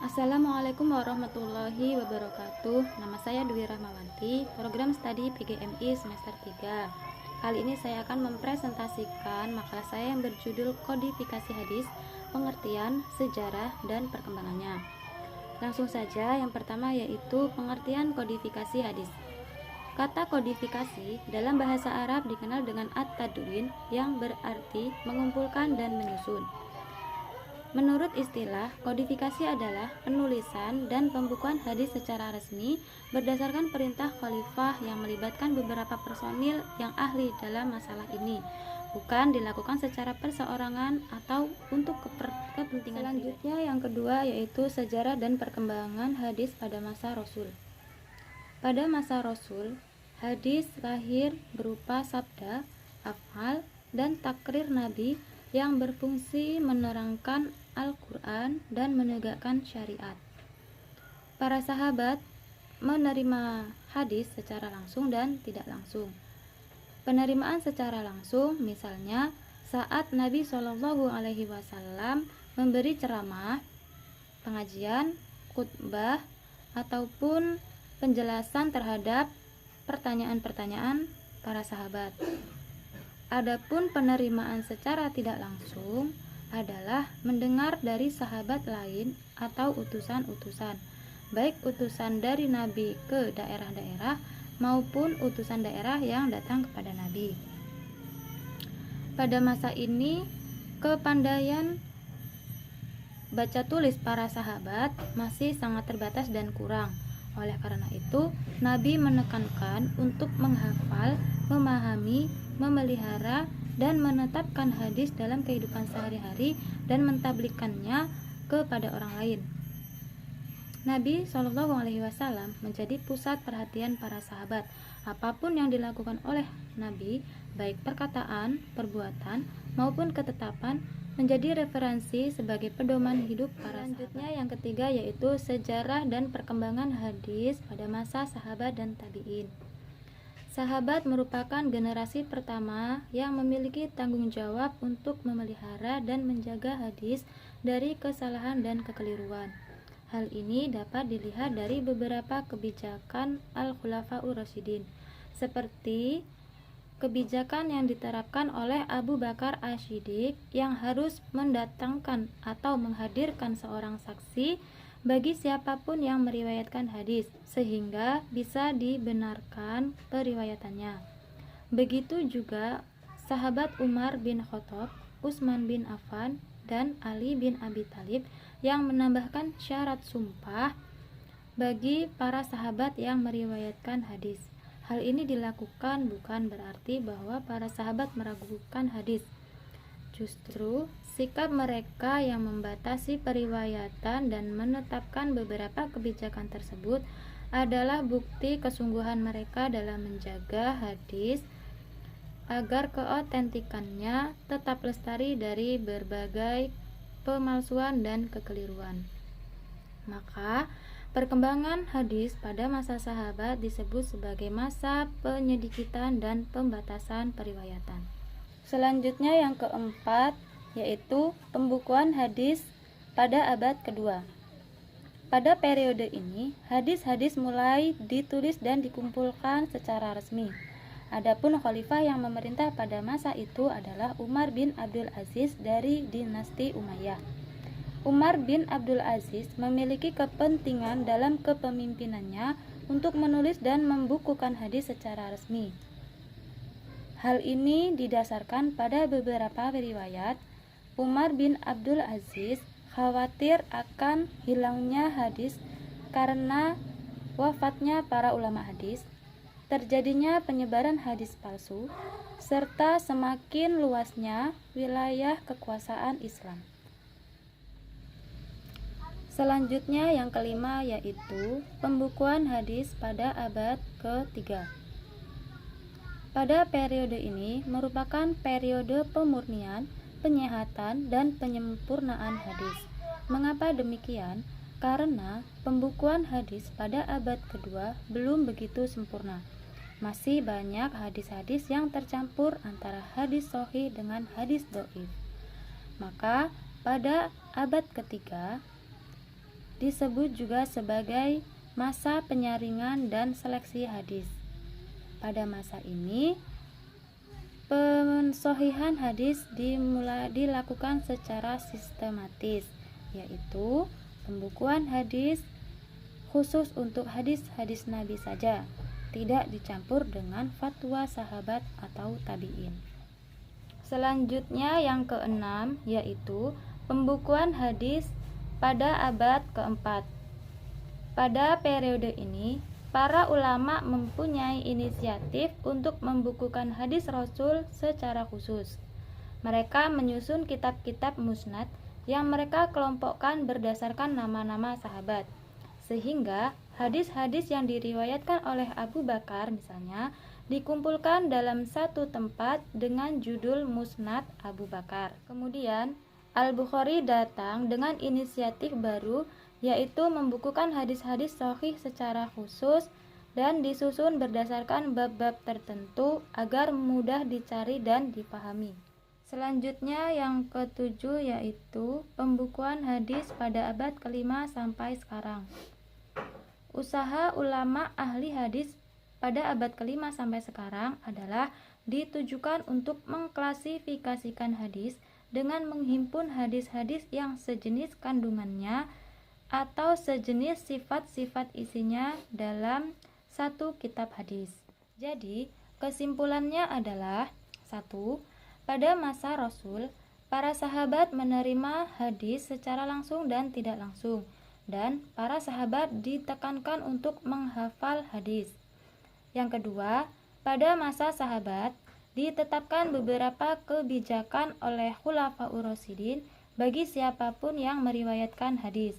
Assalamualaikum warahmatullahi wabarakatuh. Nama saya Dwi Rahmawanti, program studi PGMI semester 3. Kali ini saya akan mempresentasikan makalah saya yang berjudul Kodifikasi Hadis, Pengertian, Sejarah, dan Perkembangannya. Langsung saja, yang pertama yaitu pengertian kodifikasi hadis. Kata kodifikasi dalam bahasa Arab dikenal dengan at-tadwin yang berarti mengumpulkan dan menyusun. Menurut istilah, kodifikasi adalah penulisan dan pembukuan hadis secara resmi berdasarkan perintah khalifah yang melibatkan beberapa personil yang ahli dalam masalah ini, bukan dilakukan secara perseorangan atau untuk kepentingan. Selanjutnya yang kedua yaitu sejarah dan perkembangan hadis pada masa Rasul. Pada masa Rasul, hadis lahir berupa sabda, af'al, dan takrir Nabi yang berfungsi menerangkan Al-Quran dan menegakkan syariat. Para sahabat menerima hadis secara langsung dan tidak langsung. Penerimaan secara langsung misalnya saat Nabi Shallallahu Alaihi Wasallam memberi ceramah, pengajian, khutbah, ataupun penjelasan terhadap pertanyaan-pertanyaan para sahabat. Adapun penerimaan secara tidak langsung adalah mendengar dari sahabat lain atau utusan-utusan, baik utusan dari Nabi ke daerah-daerah maupun utusan daerah yang datang kepada Nabi. Pada masa ini, kepandaian baca tulis para sahabat masih sangat terbatas dan kurang. Oleh karena itu, Nabi menekankan untuk menghafal, memahami, memelihara, dan menetapkan hadis dalam kehidupan sehari-hari dan mentablikkannya kepada orang lain. Nabi Shallallahu Alaihi Wasallam menjadi pusat perhatian para sahabat. Apapun yang dilakukan oleh Nabi, baik perkataan, perbuatan, maupun ketetapan, menjadi referensi sebagai pedoman hidup para sahabat. Selanjutnya yang ketiga yaitu sejarah dan perkembangan hadis pada masa sahabat dan tabi'in. Sahabat merupakan generasi pertama yang memiliki tanggung jawab untuk memelihara dan menjaga hadis dari kesalahan dan kekeliruan. Hal ini dapat dilihat dari beberapa kebijakan Al-Khulafa'ur Rasyidin, seperti kebijakan yang diterapkan oleh Abu Bakar Asy-Syiddiq yang harus mendatangkan atau menghadirkan seorang saksi bagi siapapun yang meriwayatkan hadis, sehingga bisa dibenarkan periwayatannya. Begitu juga sahabat Umar bin Khattab, Utsman bin Affan, dan Ali bin Abi Thalib yang menambahkan syarat sumpah bagi para sahabat yang meriwayatkan hadis. Hal ini dilakukan bukan berarti bahwa para sahabat meragukan hadis. Justru, sikap mereka yang membatasi periwayatan dan menetapkan beberapa kebijakan tersebut adalah bukti kesungguhan mereka dalam menjaga hadis agar keotentikannya tetap lestari dari berbagai pemalsuan dan kekeliruan. Maka, perkembangan hadis pada masa sahabat disebut sebagai masa penyedikitan dan pembatasan periwayatan. Selanjutnya yang keempat yaitu pembukuan hadis pada abad kedua. Pada periode ini, hadis-hadis mulai ditulis dan dikumpulkan secara resmi. Adapun khalifah yang memerintah pada masa itu adalah Umar bin Abdul Aziz dari dinasti Umayyah. Umar bin Abdul Aziz memiliki kepentingan dalam kepemimpinannya untuk menulis dan membukukan hadis secara resmi. Hal ini didasarkan pada beberapa riwayat. Umar bin Abdul Aziz khawatir akan hilangnya hadis karena wafatnya para ulama hadis, terjadinya penyebaran hadis palsu, serta semakin luasnya wilayah kekuasaan Islam. Selanjutnya yang kelima yaitu pembukuan hadis pada abad ketiga. Pada periode ini merupakan periode pemurnian, penyehatan, dan penyempurnaan hadis. Mengapa demikian? Karena pembukuan hadis pada abad kedua belum begitu sempurna. Masih banyak hadis-hadis yang tercampur antara hadis sahih dengan hadis dhaif. Maka pada abad ketiga disebut juga sebagai masa penyaringan dan seleksi hadis. Pada masa ini, pensohihan hadis dilakukan secara sistematis, yaitu pembukuan hadis khusus untuk hadis-hadis Nabi saja, tidak dicampur dengan fatwa sahabat atau tabi'in. Selanjutnya yang keenam, yaitu pembukuan hadis pada abad keempat. Pada periode ini, para ulama mempunyai inisiatif untuk membukukan hadis Rasul secara khusus. Mereka menyusun kitab-kitab musnad yang mereka kelompokkan berdasarkan nama-nama sahabat, sehingga hadis-hadis yang diriwayatkan oleh Abu Bakar misalnya dikumpulkan dalam satu tempat dengan judul Musnad Abu Bakar. Kemudian Al-Bukhari datang dengan inisiatif baru, yaitu membukukan hadis-hadis sahih secara khusus dan disusun berdasarkan bab-bab tertentu agar mudah dicari dan dipahami. Selanjutnya yang ketujuh, yaitu pembukuan hadis pada abad kelima sampai sekarang. Usaha ulama ahli hadis pada abad kelima sampai sekarang adalah ditujukan untuk mengklasifikasikan hadis dengan menghimpun hadis-hadis yang sejenis kandungannya atau sejenis sifat-sifat isinya dalam satu kitab hadis. Jadi, kesimpulannya adalah: 1. Pada masa Rasul, para sahabat menerima hadis secara langsung dan tidak langsung, dan para sahabat ditekankan untuk menghafal hadis. Yang kedua, pada masa sahabat ditetapkan beberapa kebijakan oleh Khulafaur Rasyidin bagi siapapun yang meriwayatkan hadis.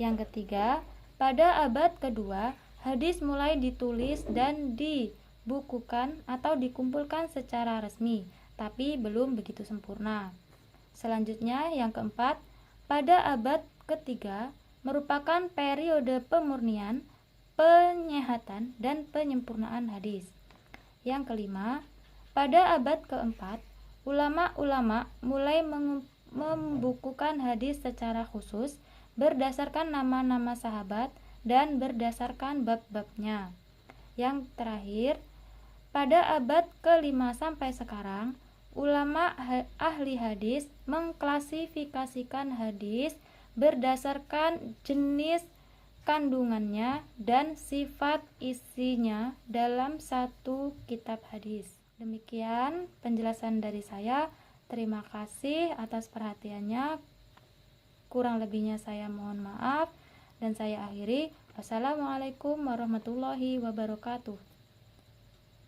Yang ketiga, pada abad kedua, hadis mulai ditulis dan dibukukan atau dikumpulkan secara resmi, tapi belum begitu sempurna. Selanjutnya, yang keempat, pada abad ketiga merupakan periode pemurnian, penyehatan, dan penyempurnaan hadis. Yang kelima, pada abad keempat, ulama-ulama mulai membukukan hadis secara khusus berdasarkan nama-nama sahabat dan berdasarkan bab-babnya. Yang terakhir, pada abad ke-5 sampai sekarang, ulama ahli hadis mengklasifikasikan hadis berdasarkan jenis kandungannya dan sifat isinya dalam satu kitab hadis. Demikian penjelasan dari saya. Terima kasih atas perhatiannya. Kurang lebihnya saya mohon maaf, dan saya akhiri. Wassalamualaikum warahmatullahi wabarakatuh.